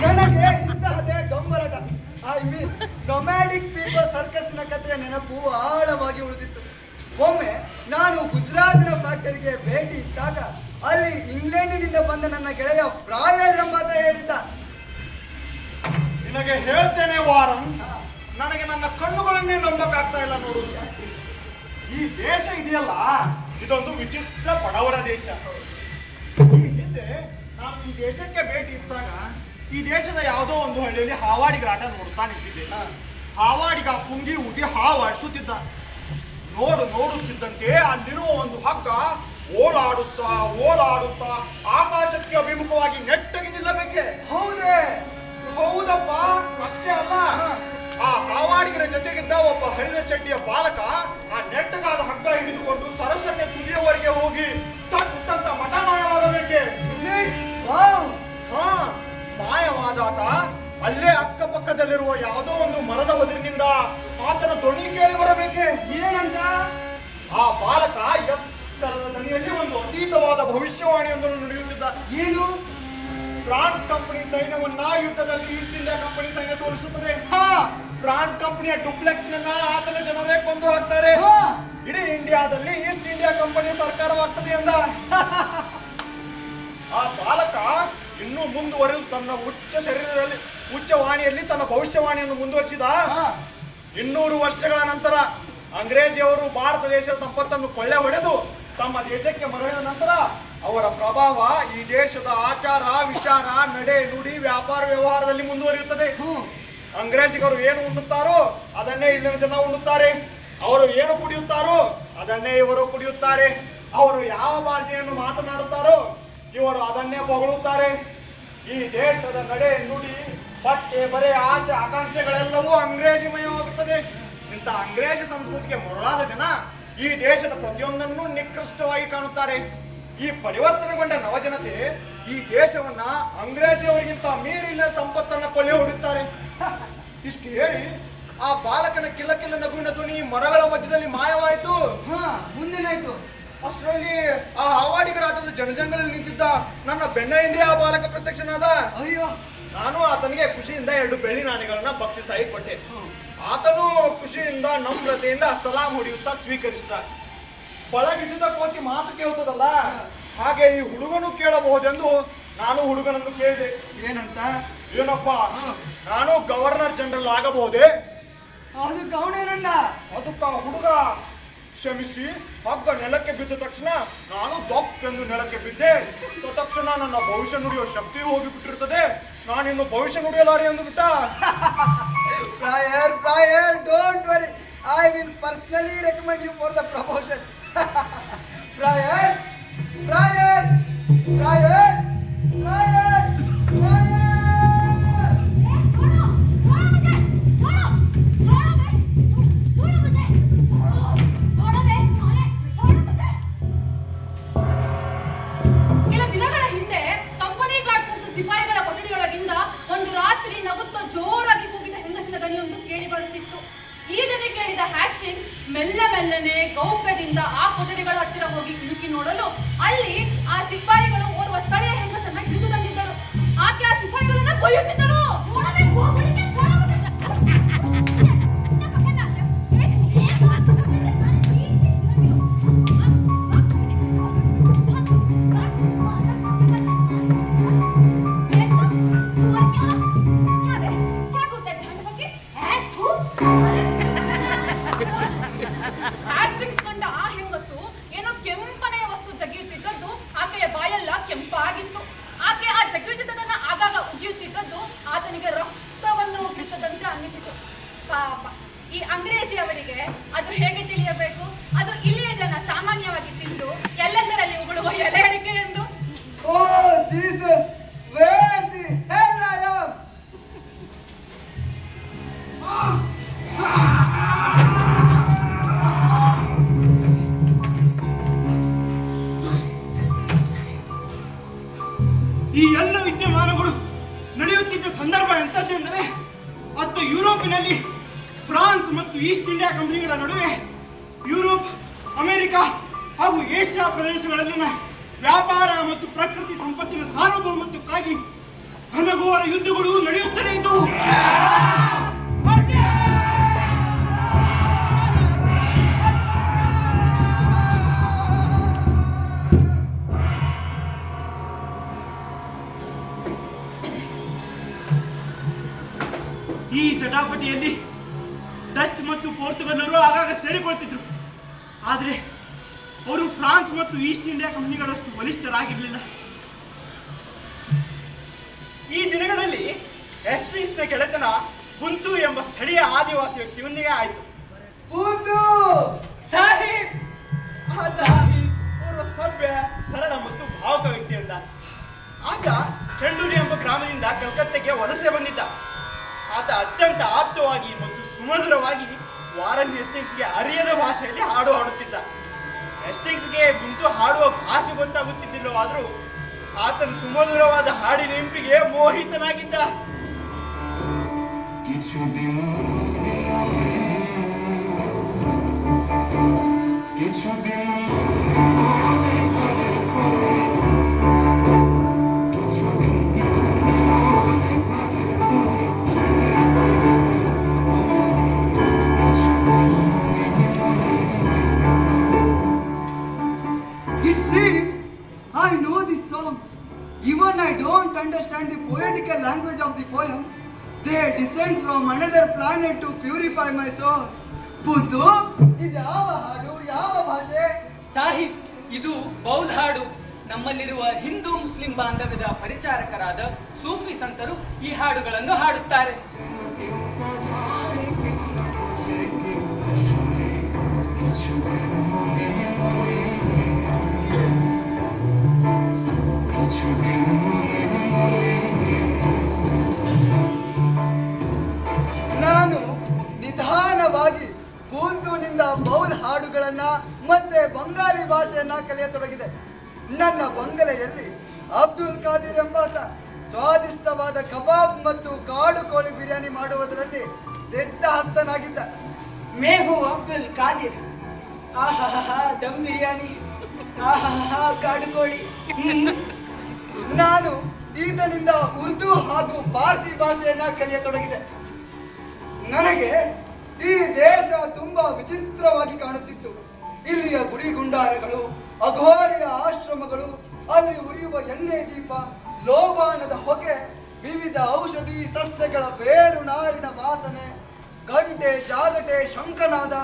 ನನಗೆ ಇಂತಹದೇ ಡೊಂಬರಾಟ, ಐ ಮೀನ್ ನೊಮ್ಯಾಡಿಕ್ ಪೀಪಲ್ ಸರ್ಕಸ್ನ ಕಥೆಯ ನೆನಪು ಆಳವಾಗಿ ಉಳಿದಿತ್ತು. ಒಮ್ಮೆ ನಾನು ಗುಜರಾತಿನ ಫ್ಯಾಕ್ಟರಿಗೆ ಭೇಟಿ ಇದ್ದಾಗ ಅಲ್ಲಿ ಇಂಗ್ಲೆಂಡಿನಿಂದ ಬಂದ ನನ್ನ ಗೆಳೆಯ ಫ್ರಾಯರ್ ಎಂಬಾತ ಹೇಳಿದ್ದ, ನಿನಗೆ ಹೇಳ್ತೇನೆ ವಾರನ್, ನನಗೆ ನನ್ನ ಕಣ್ಣುಗಳನ್ನೇ ನಂಬಕ್ಕಾಗ್ತಾ ಇಲ್ಲ ನೋಡು. ಈ ದೇಶ ಇದೆಯಲ್ಲ, ಇದೊಂದು ವಿಚಿತ್ರ ಬಡವರ ದೇಶ. ಈ ಹಿಂದೆ ನಾನು ಈ ದೇಶಕ್ಕೆ ಭೇಟಿ ಇಟ್ಟಾಗ ಈ ದೇಶದ ಯಾವುದೋ ಒಂದು ಹಳ್ಳಿಯಲ್ಲಿ ಹಾವಾಡಿಗರಾಟ ನೋಡ್ತಾ ನಿಂತಿದ್ದೆ. ಹಾವಾಡಿಗ ಪುಂಗಿ ಊದಿ ಹಾವಾಡಿಸುತ್ತಿದ್ದ. ನೋಡುತ್ತಿದ್ದಂತೆ ಅಲ್ಲಿರುವ ಒಂದು ಹಗ್ಗ ಓಲಾಡುತ್ತಾ ಆಕಾಶಕ್ಕೆ ಅಭಿಮುಖವಾಗಿ ನೆಟ್ಟಗೆ ನಿಲ್ಲಬೇಕೆ. ಹೌದಪ್ಪ, ಅಷ್ಟೇ ಅಲ್ಲ, ಆ ಹಾವಾಡಿಗರ ಜೊತೆಗಿದ್ದ ಒಬ್ಬ ಹರಿದ ಚಡ್ಡಿಯ ಬಾಲಕ ಆ ನೆಟ್ಟಗಾದ ಹಗ್ಗ ಹಿಡಿದುಕೊಂಡು ಸರಸನ್ನೇ ತುದಿಯವರೆಗೆ ಹೋಗಿ ತಟ್ಟಂತ ಮಠ ಮಾಯವಾಗಬೇಕೆ. ಮಾಯವಾದಾತ ಅಲ್ಲೇ ಅಕ್ಕಪಕ್ಕದಲ್ಲಿರುವ ಯಾವುದೋ ಒಂದು ಮರದ ಹೊದಿರಿನಿಂದ ಆತನ ಧ್ವನಿ ಕೇಳಿ ಬರಬೇಕೆ. ಏನಂತ? ಆ ಬಾಲಕ ಎತ್ತರದ ದನಿಯಲ್ಲಿ ಒಂದು ಅತೀತವಾದ ಭವಿಷ್ಯವಾಣಿಯೊಂದನ್ನು ನುಡಿಯುತ್ತಿದ್ದ. ಏನು? ಫ್ರಾನ್ಸ್ ಕಂಪನಿ ಸೈನ್ಯವನ್ನ ಯುದ್ಧದಲ್ಲಿ ಈಸ್ಟ್ ಇಂಡಿಯಾ ಕಂಪನಿ ಸೈನ್ಯ ಸೋಲಿಸುತ್ತದೆ. ಫ್ರಾನ್ಸ್ ಕಂಪನಿಯ ಡುಪ್ಲೆಕ್ಸ್ ನನ್ನ ಆತನ ಜನರೇ ಕೊಂದು ಹಾಕ್ತಾರೆ. ಇಡೀ ಇಂಡಿಯಾದಲ್ಲಿ ಈಸ್ಟ್ ಇಂಡಿಯಾ ಕಂಪನಿ ಸರ್ಕಾರವಾಗ್ತದೆ ಎಂದ. ಆ ಬಾಲಕ ಇನ್ನೂ ಮುಂದುವರೆದು ತನ್ನ ಉಚ್ಚವಾಣಿಯಲ್ಲಿ ತನ್ನ ಭವಿಷ್ಯವಾಣಿಯನ್ನು ಮುಂದುವರಿಸಿದ. 200 ವರ್ಷಗಳ ನಂತರ ಅಂಗ್ರೇಜಿಯವರು ಭಾರತ ದೇಶದ ಸಂಪತ್ತನ್ನು ಕೊಳ್ಳೆ ಹೊಡೆದು ತಮ್ಮ ದೇಶಕ್ಕೆ ಮರಳಿದ ನಂತರ ಅವರ ಪ್ರಭಾವ ಈ ದೇಶದ ಆಚಾರ ವಿಚಾರ ನಡೆ ನುಡಿ ವ್ಯಾಪಾರ ವ್ಯವಹಾರದಲ್ಲಿ ಮುಂದುವರಿಯುತ್ತದೆ. ಅಂಗ್ರೇಜಿಗರು ಏನು ಉಣ್ಣುತ್ತಾರೋ ಅದನ್ನೇ ಇಲ್ಲಿನ ಜನ ಉಣ್ಣುತ್ತಾರೆ. ಅವರು ಏನು ಕುಡಿಯುತ್ತಾರೋ ಅದನ್ನೇ ಇವರು ಕುಡಿಯುತ್ತಾರೆ. ಅವರು ಯಾವ ಭಾಷೆಯನ್ನು ಮಾತನಾಡುತ್ತಾರೋ ಇವರು ಅದನ್ನೇ ಹೊಗಳುತ್ತಾರೆ. ಈ ದೇಶದ ನಡೆ ನುಡಿ ಬಟ್ಟೆ ಬರೆ ಆಸೆ ಆಕಾಂಕ್ಷೆಗಳೆಲ್ಲವೂ ಅಂಗ್ರೇಜಿಮಯವಾಗುತ್ತದೆ. ಇಂಥ ಅಂಗ್ರೇಜಿ ಸಂಸ್ಕೃತಿಗೆ ಮರಳಾದ ಜನ ಈ ದೇಶದ ಪ್ರತಿಯೊಂದನ್ನು ನಿಕೃಷ್ಟವಾಗಿ ಕಾಣುತ್ತಾರೆ. ಈ ಪರಿವರ್ತನೆಗೊಂಡ ನವಜನತೆ ಈ ದೇಶವನ್ನ ಅಂಗ್ರೇಜಿಯವರಿಗಿಂತ ಮೀರಿನ ಸಂಪತ್ತನ್ನ ಕೊಳ್ಳೆ ಹೊಡೆಯುತ್ತಾರೆ. ಇಷ್ಟು ಹೇಳಿ ಆ ಬಾಲಕನ ಕಿಲ್ಲ ನಗುವಿನ ಧ್ವನಿ ಮರಗಳ ಮಧ್ಯದಲ್ಲಿ ಮಾಯವಾಯಿತು. ಮುಂದೇನಾಯ್ತು? ಅಷ್ಟರಲ್ಲಿ ಆ ಹಾವಾಡಿಗರಾಟದ ಜನಜಂಗಳಲ್ಲಿ ನಿಂತಿದ್ದ ನನ್ನ ಬೆನ್ನ ಹಿಂದೆ ಆ ಬಾಲಕ ಪ್ರತ್ಯಕ್ಷನಾದ. ಅಯ್ಯೋ! ನಾನು ಆತನಿಗೆ ಖುಷಿಯಿಂದ 2 ಬೆಳ್ಳಿ ನಾಣ್ಯಗಳನ್ನ ಬಕ್ಷಿಸಾಗಿ ಕೊಟ್ಟೆ. ಆತನು ಖುಷಿಯಿಂದ ನಮ್ರತೆಯಿಂದ ಸಲಾಂ ಹೊಡೆಯುತ್ತಾ ಸ್ವೀಕರಿಸಿದ. ಪಳಗಿಸಿದ ಕೋತಿ ಮಾತು ಕೇಳುತ್ತದಲ್ಲ, ಹಾಗೆ ಈ ಹುಡುಗನು ಕೇಳಬಹುದೆಂದು ನಾನು ಹುಡುಗನನ್ನು ಕೇಳಿದೆ. ಏನಂತ? ಏನಪ್ಪ, ನಾನು ಗವರ್ನರ್ ಜನರಲ್ ಆಗಬಹುದೇ? ಅದು ಗೌನೇನಂದ. ಅದಕ್ಕ ಹುಡುಗ ಕ್ಷಮಿಸಿ, ಹಗ್ಗ ನೆಲಕ್ಕೆ ಬಿದ್ದ ತಕ್ಷಣ ನಾನು ದೊಪ್ಪೆಂದು ನೆಲಕ್ಕೆ ಬಿದ್ದೆ. ತಕ್ಷಣ ನನ್ನ ಭವಿಷ್ಯ ನುಡಿಯುವ ಶಕ್ತಿ ಹೋಗಿಬಿಟ್ಟಿರುತ್ತದೆ. ನಾನಿನ್ನು ಭವಿಷ್ಯ ನುಡಿಯಲಾರೆ ಎಂದು ಬಿಟ್ಟ. Friar, don't worry. I will personally recommend you for the promotion. Friar. ಕೆಲ ದಿನಗಳ ಹಿಂದೆ ಕಂಪನಿ ಗಾರ್ಡ್ಸ್ ಮತ್ತು ಸಿಪಾಯಿಗಳ ಕೊಠಡಿಯೊಳಗಿಂದ ಒಂದು ರಾತ್ರಿ ನಗುತ್ತಾ ಜೋರಾಗಿ ಕೂಗಿದ ಹೆಂಗಸಿನ ದನಿಯೊಂದು ಕೇಳಿ ಬರುತ್ತಿತ್ತು. ಈ ದನಿ ಕೇಳಿದ ಹ್ಯಾಸ್ಟಿಂಗ್ಸ್ ಮೆಲ್ಲನೆ ಗೌಪ್ಯದಿಂದ ಆ ಕೊಠಡಿಗಳ ಹತ್ತಿರ ಹೋಗಿ ಇಣುಕಿ ನೋಡಲು ಅಲ್ಲಿ ಆ ಸಿಪಾಯಿಗಳು ಓರ್ವ ಸ್ಥಳೀಯ ಹೆಂಗಸನ್ನ ಹಿಡಿದು ತಂದಿದ್ದರು. ಆಕೆ ಆ ಸಿಪಾಯಿಗಳನ್ನ ಕೊಯ್ಯುತ್ತಿದ್ದಳು. ಹ್ಯಾಸ್ಟಿಂಗ್ಸ್ ಕಂಡ ಆ ಹೆಂಗಸು ಏನೋ ಕೆಂಪನೆಯ ವಸ್ತು ಜಗಿಯುತ್ತಿದ್ದದ್ದು ಆಕೆಯ ಬಾಯೆಲ್ಲ ಕೆಂಪಾಗಿತ್ತು. ಆಕೆ ಆ ಜಗಿಯುತ್ತಿದ್ದದನ್ನ ಆಗಾಗ ಉಗಿಯುತ್ತಿದ್ದದ್ದು ಆತನಿಗೆ ರಕ್ತವನ್ನು ಉಗಿಯುತ್ತದಂತೆ ಅನ್ನಿಸಿತು. ಪಾಪ, ಈ ಅಂಗ್ರೇಜಿಯವರಿಗೆ ಅದು ಹೇಗೆ ತಿಳಿಯಬೇಕು? ಅದು ಇಲ್ಲಿಯ ಜನ ಸಾಮಾನ್ಯವಾಗಿ ತಿಂದು ಎಲ್ಲೆಂದರಲ್ಲಿ ಉಗುಳುವ ಎಲೆ ಅಡಿಕೆ ಎಂದು. Oh Jesus, where the hell I am? ಈ ಎಲ್ಲ ವಿದ್ಯಮಾನಗಳು ನಡೆಯುತ್ತಿದ್ದ ಸಂದರ್ಭ ಎಂತದ್ದೆಂದರೆ, ಮತ್ತು ಯುರೋಪಿನಲ್ಲಿ ಫ್ರಾನ್ಸ್ ಮತ್ತು ಈಸ್ಟ್ ಇಂಡಿಯಾ ಕಂಪನಿಗಳ ನಡುವೆ ಯುರೋಪ್, ಅಮೆರಿಕ ಹಾಗೂ ಏಷ್ಯಾ ಪ್ರದೇಶಗಳಲ್ಲಿನ ವ್ಯಾಪಾರ ಮತ್ತು ಪ್ರಕೃತಿ ಸಂಪತ್ತಿನ ಸಾರ್ವಭೌಮತ್ವಕ್ಕಾಗಿ ಘನಘೋರ ಯುದ್ಧಗಳು ನಡೆಯುತ್ತಲೇ ಇದ್ದವು. ಈ ಜಟಾಪಟಿಯಲ್ಲಿ ಡಚ್ ಮತ್ತು ಪೋರ್ಚುಗಲ್ನರು ಆಗಾಗ ಸೇರಿಕೊಳ್ತಿದ್ರು. ಆದರೆ ಅವರು ಫ್ರಾನ್ಸ್ ಮತ್ತು ಈಸ್ಟ್ ಇಂಡಿಯಾ ಕಂಪನಿಗಳಷ್ಟು ಬಲಿಷ್ಠರಾಗಿರಲಿಲ್ಲ. ಈ ದಿನಗಳಲ್ಲಿ ಹೆಸ್ಟಿಂಗ್ಸ್ನ ಗೆಳೆತನ ಕುಂತು ಎಂಬ ಸ್ಥಳೀಯ ಆದಿವಾಸಿ ವ್ಯಕ್ತಿಯೊಂದಿಗೆ ಆಯಿತು. ಸಾಹಿಬ್ ಅವರು ಸಭ್ಯ, ಸರಳ ಮತ್ತು ಭಾವುಕ ವ್ಯಕ್ತಿಯಲ್ಲ. ಆತ ಚೆಂಡೂರಿ ಎಂಬ ಗ್ರಾಮದಿಂದ ಕಲ್ಕತ್ತೆಗೆ ವಲಸೆ ಬಂದಿದ್ದ. ಆತ ಅತ್ಯಂತ ಆಪ್ತವಾಗಿ ಮತ್ತು ಸುಮಧುರವಾಗಿ ವಾರನ್ ಹೆಸ್ಟಿಂಗ್ಸ್ಗೆ ಅರಿಯದ ಭಾಷೆಯಲ್ಲಿ ಹಾಡು ಹಾಡುತ್ತಿದ್ದ. ಹೆಸ್ಟಿಂಗ್ಸ್ಗೆ ಕುಂತು ಹಾಡುವ ಭಾಷೆ ಗೊತ್ತಾಗುತ್ತಿದ್ದಿಲ್ಲವಾದರೂ ಆತನ ಸುಮಧುರವಾದ ಹಾಡಿನ ಇಂಪಿಗೆ ಮೋಹಿತನಾಗಿದ್ದ. It seems I know this song. Even I don't understand the poetical language of the poem. They descend from another planet to purify my soul. Puntu, ಇದು ಯಾವ ಹಾಡು, ಯಾವ ಭಾಷೆ? ಸಾಹಿಬ್, ಇದು ಬೌಲ್ ಹಾಡು. ನಮ್ಮಲ್ಲಿರುವ ಹಿಂದೂ ಮುಸ್ಲಿಂ ಬಾಂಧವ್ಯದ ಪರಿಚಾರಕರಾದ ಸೂಫಿ ಸಂತರು ಈ ಹಾಡುಗಳನ್ನು ಹಾಡುತ್ತಾರೆ. ನಾನು ನಿಧಾನವಾಗಿ ಬೂಂದುನಿಂದ ಬೌಲ್ ಹಾಡುಗಳನ್ನ ಮತ್ತೆ ಬಂಗಾಲಿ ಭಾಷೆಯನ್ನ ಕಲಿಯತೊಡಗಿದೆ. ನನ್ನ ಬಂಗಲೆಯಲ್ಲಿ ಅಬ್ದುಲ್ ಖಾದಿರ್ ಎಂಬಾತ ಸ್ವಾದಿಷ್ಟವಾದ ಕಬಾಬ್ ಮತ್ತು ಕಾಡು ಕೋಳಿ ಬಿರಿಯಾನಿ ಮಾಡುವುದರಲ್ಲಿ ಸಿದ್ಧಹಸ್ತನಾಗಿದ್ದ. ಮೇಹು ಅಬ್ದುಲ್ ಖಾದಿರ್, ಆಹಾ ದಮ್ ಬಿರಿಯಾನಿ, ಆಹಾ ಕಾಡು ಕೋಳಿ. ನಾನು ಈತನಿಂದ ಉರ್ದು ಹಾಗೂ ಪಾರ್ಸಿ ಭಾಷೆಯನ್ನ ಕಲಿಯತೊಡಗಿದೆ. ನನಗೆ ಈ ದೇಶ ತುಂಬಾ ವಿಚಿತ್ರವಾಗಿ ಕಾಣುತ್ತಿತ್ತು. ಇಲ್ಲಿಯ ಗುಡಿ ಗುಂಡಾರಗಳು, ಅಘೋರಿಯ ಆಶ್ರಮಗಳು, ಅಲ್ಲಿ ಉರಿಯುವ ಎಣ್ಣೆ ದೀಪ, ಲೋಬಾನದ ಹೊಗೆ, ವಿವಿಧ ಔಷಧಿ ಸಸ್ಯಗಳ ಬೇರು ನಾರಿನ ವಾಸನೆ, ಗಂಟೆ ಜಾಗಟೆ ಶಂಖನಾದ,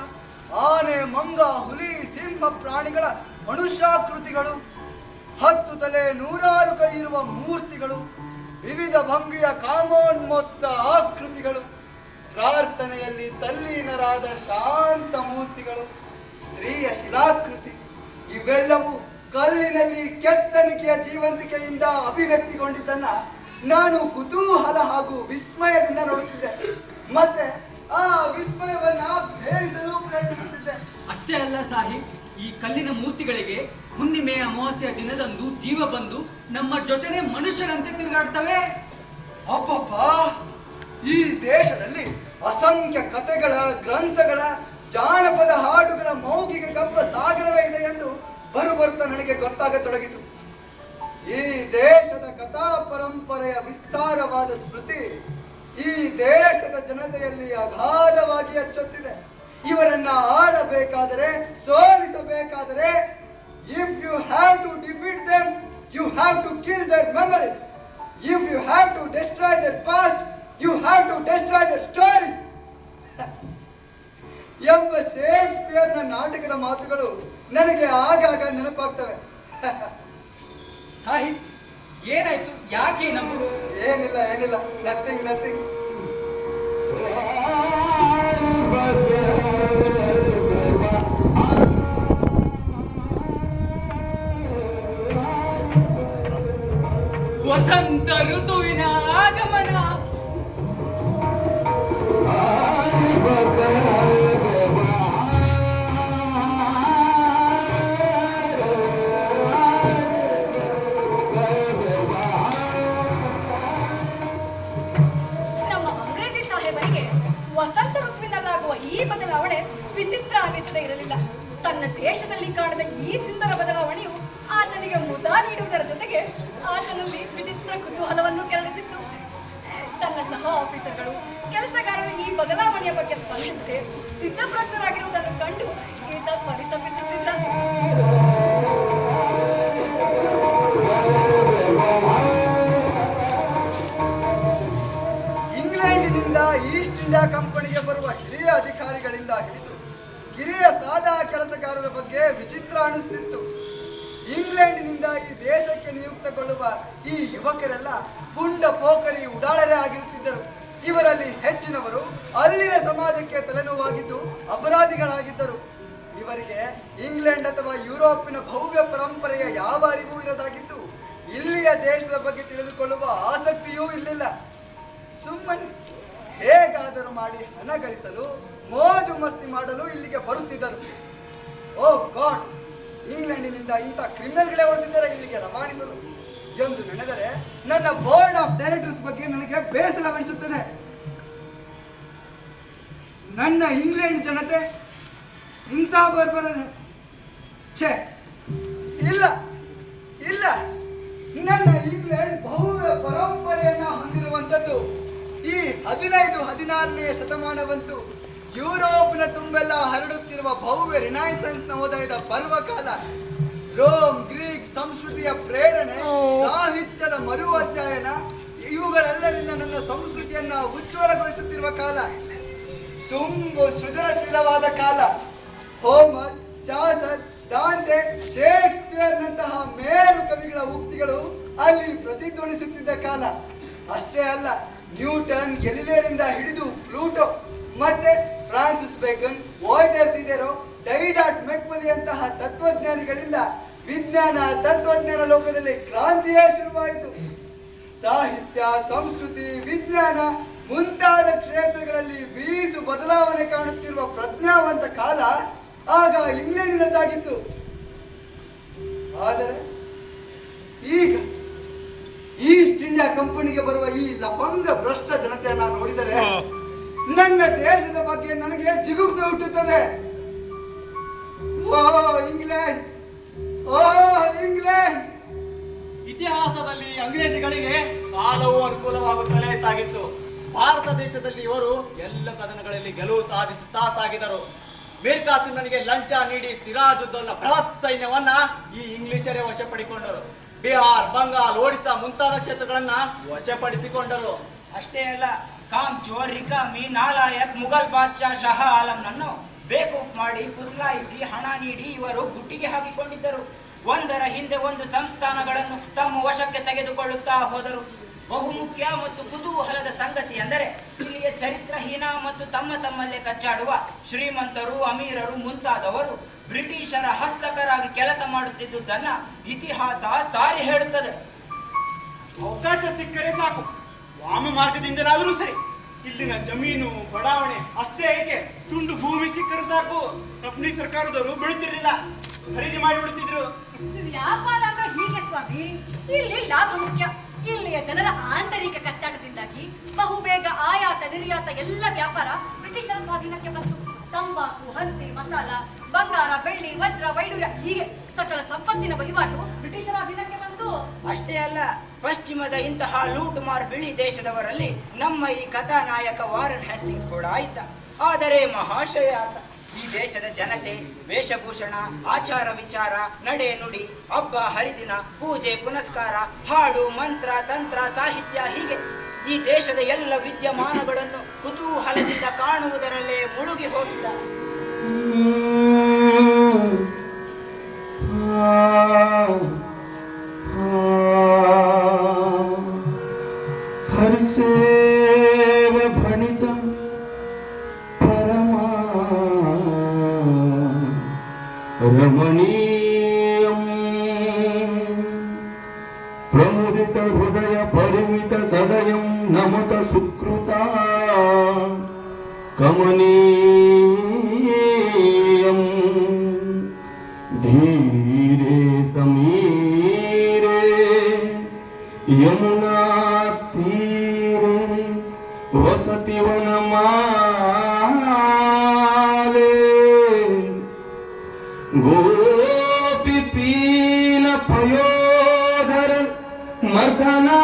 ಆನೆ ಮಂಗ ಹುಲಿ ಸಿಂಹ ಪ್ರಾಣಿಗಳ ಮನುಷ್ಯಾಕೃತಿಗಳು, 10 ತಲೆ 100 ಕೈ ಇರುವ ಮೂರ್ತಿಗಳು, ವಿವಿಧ ಭಂಗಿಯ ಕಾಮೋನ್ಮತ್ತ ಆಕೃತಿಗಳು, ಪ್ರಾರ್ಥನೆಯಲ್ಲಿ ತಲ್ಲೀನರಾದ ಶಾಂತ ಮೂರ್ತಿಗಳು, ಸ್ತ್ರೀಯ ಶಿಲಾಕೃತಿ, ಇವೆಲ್ಲವೂ ಕಲ್ಲಿನಲ್ಲಿ ಕೆತ್ತನಿಕೆಯ ಜೀವಂತಿಕೆಯಿಂದ ಅಭಿವ್ಯಕ್ತಿಗೊಂಡಿದ್ದನ್ನ ನಾನು ಕುತೂಹಲ ಹಾಗೂ ವಿಸ್ಮಯದಿಂದ ನೋಡುತ್ತಿದ್ದೆ. ಮತ್ತೆ ಆ ವಿಸ್ಮಯವನ್ನ ಭೇದಿಸಲು ಪ್ರಯತ್ನಿಸುತ್ತಿದ್ದೆ. ಅಷ್ಟೇ ಅಲ್ಲ ಸಾಹಿಬ್, ಈ ಕಲ್ಲಿನ ಮೂರ್ತಿಗಳಿಗೆ ಹುಣ್ಣಿಮೆ ಅಮಾವಾಸ್ಯ ದಿನದಂದು ಜೀವ ಬಂದು ನಮ್ಮ ಜೊತೆನೆ ಮನುಷ್ಯರಂತೆ ತಿರುಗಾಡ್ತವೆ. ಅಬ್ಬಬ್ಬ, ಈ ದೇಶದಲ್ಲಿ ಅಸಂಖ್ಯ ಕಥೆಗಳ, ಗ್ರಂಥಗಳ, ಜಾನಪದ ಹಾಡುಗಳ ಮೌಖಿಕ ಗಬ್ಬ ಸಾಗರವೇ ಇದೆ ಎಂದು ಬರುತ್ತಾ ನನಗೆ ಗೊತ್ತಾಗತೊಡಗಿತು. ಈ ದೇಶದ ಕಥಾ ಪರಂಪರೆಯ ವಿಸ್ತಾರವಾದ ಸ್ಮೃತಿ ಈ ದೇಶದ ಜನತೆಯಲ್ಲಿ ಅಗಾಧವಾಗಿ ಹಚ್ಚುತ್ತಿದೆ. ಇವರನ್ನ ಆಡಬೇಕಾದರೆ, ಸೋಲಿಸಬೇಕಾದರೆ, if you have to defeat them, you have to kill their memories. If you have to destroy their past, you have to destroy their stories ಎಂಬ ಶೇಕ್ಸ್ಪಿಯರ್ನ ನಾಟಕದ ಮಾತುಗಳು ನನಗೆ ಆಗಾಗ ನೆನಪಾಗ್ತವೆ. ಸಾಹಿಬ್, ಏನಾಯ್ತು? ಯಾಕೆ ನಮ್ಮದು? ಏನಿಲ್ಲ, ನಥಿಂಗ್. ವಸಂತ ಋತುವಿನ ಆಗಮನ. ನಮ್ಮ ಅಂಗ್ರೇಜಿ ಸಾಹೇಬರಿಗೆ ವಸಂತ ಋತುವಿನಲ್ಲಾಗುವ ಈ ಬದಲಾವಣೆ ವಿಚಿತ್ರ ಅನ್ನಿಸದೇ ಇರಲಿಲ್ಲ. ತನ್ನ ದೇಶದಲ್ಲಿ ಕಾಣದ ಈ ಸುಂದರ ಬದಲಾವಣೆಯು ಆತನಿಗೆ ಮುದ ನೀಡುವುದರ ಜೊತೆಗೆ ಆತನಲ್ಲಿ ವಿಚಿತ್ರ ಕುತೂಹಲವನ್ನು ಕೆರಳಿಸಿತ್ತು. ತನ್ನ ಸಹ ಆಫೀಸರ್ಗಳು, ಕೆಲಸಗಾರರು ಈ ಬದಲಾವಣೆಯ ಬಗ್ಗೆ ಸ್ಪಂದಿಸದೆ ಸ್ಥಿತಪ್ರಜ್ಞರಾಗಿರುವುದನ್ನು ಕಂಡು ಈತ ಪರಿತಪಿಸುತ್ತಿದ್ದ. ಇಂಗ್ಲೆಂಡಿನಿಂದ ಈಸ್ಟ್ ಇಂಡಿಯಾ ಕಂಪನಿಗೆ ಬರುವ ಹಿರಿಯ ಅಧಿಕಾರಿಗಳಿಂದ ಹಿಡಿದು ಕಿರಿಯ ಸಾದಾ ಕೆಲಸಗಾರರ ಬಗ್ಗೆ ವಿಚಿತ್ರ ಅನಿಸುತ್ತಿದೆ. ಇಂಗ್ಲೆಂಡಿನಿಂದ ಈ ದೇಶಕ್ಕೆ ನಿಯುಕ್ತಗೊಳ್ಳುವ ಈ ಯುವಕರೆಲ್ಲ ಪುಂಡ ಪೋಖರಿ ಉಡಾಳರೇ ಆಗಿರುತ್ತಿದ್ದರು. ಇವರಲ್ಲಿ ಹೆಚ್ಚಿನವರು ಅಲ್ಲಿನ ಸಮಾಜಕ್ಕೆ ತಲೆನೋವಾಗಿದ್ದು ಅಪರಾಧಿಗಳಾಗಿದ್ದರು. ಇವರಿಗೆ ಇಂಗ್ಲೆಂಡ್ ಅಥವಾ ಯುರೋಪಿನ ಭವ್ಯ ಪರಂಪರೆಯ ಯಾವ ಅರಿವೂ ಇರದಾಗಿತ್ತು. ಇಲ್ಲಿಯ ದೇಶದ ಬಗ್ಗೆ ತಿಳಿದುಕೊಳ್ಳುವ ಆಸಕ್ತಿಯೂ ಇರಲಿಲ್ಲ. ಸುಮ್ಮನೆ ಹೇಗಾದರೂ ಮಾಡಿ ಹಣ ಗಳಿಸಲು, ಮೋಜು ಮಸ್ತಿ ಮಾಡಲು ಇಲ್ಲಿಗೆ ಬರುತ್ತಿದ್ದರು. ಓ ಗಾಡ್, ಇಂಗ್ಲೆಂಡಿನಿಂದ ಇಂಥ ಕ್ರಿಮಿನಲ್ಗಳೇ ಹೊರದಿದ್ದರೆ ಇಲ್ಲಿಗೆ ರವಾನಿಸಲು ಎಂದು ನೆನೆದರೆ ನನ್ನ ಬೋರ್ಡ್ ಆಫ್ ಡೈರೆಕ್ಟರ್ಸ್ ಬಗ್ಗೆ ನನಗೆ ಬೇಸರವೆನಿಸುತ್ತದೆ. ನನ್ನ ಇಂಗ್ಲೆಂಡ್ ಜನತೆ ಇಂಥ ಬರ್ಬರನೆ? ಛೇ, ಇಲ್ಲ ಇಲ್ಲ, ನನ್ನ ಇಂಗ್ಲೆಂಡ್ ಭವ್ಯ ಪರಂಪರೆಯನ್ನ ಹೊಂದಿರುವಂಥದ್ದು. ಈ 15-16ನೇ ಶತಮಾನವಂತೂ ಯುರೋಪ್ನ ತುಂಬೆಲ್ಲ ಹರಡುತ್ತಿರುವ ಭವ್ಯ ರಿನೈಸೆನ್ಸ್ ನವೋದಯದ ಪರ್ವಕಾಲ. ರೋಮ್, ಗ್ರೀಕ್ ಸಂಸ್ಕೃತಿಯ ಪ್ರೇರಣೆ, ಸಾಹಿತ್ಯದ ಮರು ಅಧ್ಯಯನ, ಇವುಗಳೆಲ್ಲರಿಂದ ನನ್ನ ಸಂಸ್ಕೃತಿಯನ್ನ ಉಜ್ವಲಗೊಳಿಸುತ್ತಿರುವ ಕಾಲ. ತುಂಬು ಸೃಜನಶೀಲವಾದ ಕಾಲ. ಹೋಮರ್, ಚಾಸರ್, ದಾಂತೆ, ಶೇಕ್ಸ್ಪಿಯರ್ನಂತಹ ಮೇರು ಕವಿಗಳ ಉಕ್ತಿಗಳು ಅಲ್ಲಿ ಪ್ರತಿಧ್ವನಿಸುತ್ತಿದ್ದ ಕಾಲ. ಅಷ್ಟೇ ಅಲ್ಲ, ನ್ಯೂಟನ್, ಗೆಲಿಲಿಯರಿಂದ ಹಿಡಿದು ಪ್ಲೂಟೋ ಮತ್ತೆ ಫ್ರಾನ್ಸಿಸ್ ಬೇಕನ್, ವಾಲ್ಟರ್ ದಿಡೆರೋ, ಡೈಡಾಟ್ ಮೆಕ್ಮಲಿ ಅಂತಹ ತತ್ವಜ್ಞಾನಿಗಳಿಂದ ವಿಜ್ಞಾನ ತಂತ್ರಜ್ಞಾನ ಲೋಕದಲ್ಲಿ ಕ್ರಾಂತಿಯೇ ಶುರುವಾಯಿತು. ಸಾಹಿತ್ಯ, ಸಂಸ್ಕೃತಿ, ವಿಜ್ಞಾನ ಮುಂತಾದ ಕ್ಷೇತ್ರಗಳಲ್ಲಿ ಬೀಸು ಬದಲಾವಣೆ ಕಾಣುತ್ತಿರುವ ಪ್ರಜ್ಞಾವಂತ ಕಾಲ ಆಗ ಇಂಗ್ಲೆಂಡಿನದ್ದಾಗಿತ್ತು. ಆದರೆ ಈಗ ಈಸ್ಟ್ ಇಂಡಿಯಾ ಕಂಪನಿಗೆ ಬರುವ ಈ ಲಫಂಗ ಭ್ರಷ್ಟ ಜನತೆಯನ್ನ ನೋಡಿದರೆ ನನ್ನ ದೇಶದ ಬಗ್ಗೆ ನನಗೆ ಜಿಗುಪ್ಸೆ ಹುಟ್ಟುತ್ತದೆ. ಓ ಇಂಗ್ಲೆಂಡ್, ಓ ಇಂಗ್ಲೆಂಡ್! ಇತಿಹಾಸದಲ್ಲಿ ಅಂಗ್ರೇಜಿಗಳಿಗೆ ಕಾಲವು ಅನುಕೂಲವಾಗುತ್ತಲೇ ಸಾಗಿತ್ತು. ಭಾರತ ದೇಶದಲ್ಲಿ ಇವರು ಎಲ್ಲ ಕದನಗಳಲ್ಲಿ ಗೆಲುವು ಸಾಧಿಸುತ್ತಾ ಸಾಗಿದರು. ಮೀರ್ ಕಾಸಿಮನಿಗೆ ಲಂಚ ನೀಡಿ ಸಿರಾಜುದ್ದೌಲನ ಬೃಹತ್ ಸೈನ್ಯವನ್ನ ಈ ಇಂಗ್ಲಿಷರೇ ವಶಪಡಿಕೊಂಡರು. ಬಿಹಾರ್, ಬಂಗಾಲ್, ಒಡಿಶಾ ಮುಂತಾದ ಕ್ಷೇತ್ರಗಳನ್ನ ವಶಪಡಿಸಿಕೊಂಡರು. ಅಷ್ಟೇ ಅಲ್ಲ, ಕಾಮ್ಚೋರ್, ರಿಕಾಮಿ, ನಾಲಾಯಕ್, ಮುಘಲ್ ಬಾದ್ಶಾ ಶಹ ಆಲಂನನ್ನು ಬೇಕೂಫ್ ಮಾಡಿ ಕುಸ್ಲಾಯಿಸಿ ಹಣ ನೀಡಿ ಇವರು ಗುಟ್ಟಿಗೆ ಹಾಕಿಕೊಂಡಿದ್ದರು. ಒಂದರ ಹಿಂದೆ ಒಂದು ಸಂಸ್ಥಾನಗಳನ್ನು ತಮ್ಮ ವಶಕ್ಕೆ ತೆಗೆದುಕೊಳ್ಳುತ್ತಾ ಹೋದರು. ಬಹುಮುಖ್ಯ ಮತ್ತು ಕುತೂಹಲದ ಸಂಗತಿ ಎಂದರೆ ಇಲ್ಲಿಯ ಚರಿತ್ರಹೀನ ಮತ್ತು ತಮ್ಮಲ್ಲೇ ಕಚ್ಚಾಡುವ ಶ್ರೀಮಂತರು, ಅಮೀರರು ಮುಂತಾದವರು ಬ್ರಿಟಿಷರ ಹಸ್ತಕರಾಗಿ ಕೆಲಸ ಮಾಡುತ್ತಿದ್ದುದನ್ನ ಇತಿಹಾಸ ಸಾರಿ ಹೇಳುತ್ತದೆ. ಅವಕಾಶ ಸಿಕ್ಕರೆ ಸಾಕು, ವಾಮ ಮಾರ್ಗದಿಂದಲಾದರೂ ಸರಿ. ಇಲ್ಲಿನ ಜಮೀನು ಬಡಾವಣೆ ಅಷ್ಟೇ ಏಕೆ, ತುಂಡು ಭೂಮಿ ಸಿಕ್ಕರೂ ಸಾಕು. ಕಂಪ್ನಿ ಸರ್ಕಾರದವರು ಬಿಡುತ್ತಿರಲಿಲ್ಲ, ಖರೀದಿ ಮಾಡಿಬಿಡುತ್ತಿದ್ರು. ವ್ಯಾಪಾರ ಅಂದ್ರೆ ಹೀಗೆ ಸ್ವಾಮಿ. ಇಲ್ಲಿ ಲಾಭ ಮುಖ್ಯ. ಇಲ್ಲಿಯ ಜನರ ಆಂತರಿಕ ಕಚ್ಚಾಟದಿಂದಾಗಿ ಬಹುಬೇಗ ಆಯಾತ ನಿರ್ಯಾತ ಎಲ್ಲ ವ್ಯಾಪಾರ ಬ್ರಿಟಿಷರ ಸ್ವಾಧೀನಕ್ಕೆ ಬಂತು. ತಂಬಾಕು, ಹತ್ತಿ, ಮಸಾಲ, ಬಂಗಾರ, ಬೆಳ್ಳಿ, ವಜ್ರ, ವೈಡೂರ್ಯ ಹೀಗೆ ಸಕಲ ಸಂಪತ್ತಿನ ವಹಿವಾಟು ಬ್ರಿಟಿಷರ ಅಧೀನಕ್ಕೆ ಬಂತು. ಅಷ್ಟೇ ಅಲ್ಲ, ಪಶ್ಚಿಮದ ಇಂತಹ ಲೂಟುಮಾರ್ ಬಿಳಿ ದೇಶದವರಲ್ಲಿ ನಮ್ಮ ಈ ಕಥಾನಾಯಕ ವಾರನ್ ಹೇಸ್ಟಿಂಗ್ಸ್ ಕೂಡ ಇದ್ದ. ಆದರೆ ಮಹಾಶಯ ಆತ ಈ ದೇಶದ ಜನತೆ, ವೇಷಭೂಷಣ, ಆಚಾರ ವಿಚಾರ, ನಡೆ ನುಡಿ, ಹಬ್ಬ ಹರಿದಿನ, ಪೂಜೆ ಪುನಸ್ಕಾರ, ಹಾಡು, ಮಂತ್ರ, ತಂತ್ರ, ಸಾಹಿತ್ಯ ಹೀಗೆ ಈ ದೇಶದ ಎಲ್ಲ ವಿದ್ಯಮಾನಗಳನ್ನು ಕುತೂಹಲದಿಂದ ಕಾಣುವುದರಲ್ಲೇ ಮುಳುಗಿ ಹೋಗಿದ್ದ. ಹರಿಸೇವ ಭಣಿತ ಪರಮ ರಮಣೀಯಂ ಪ್ರಮುದಿತ ಹೃದಯ ಪರಿಮಿತ ಸದಯಂ ನಮತ ಸುಕೃತ ಕಮನೀಯಂ ಧೀರೆ ಸಮೀರೆ ಯಮುನಾ ತೀರೆ ವಸತಿ ವನಮಾಲೆ ಗೋಪಿ ಪೀನ ಪಯೋಧರ ಮರ್ದನಾ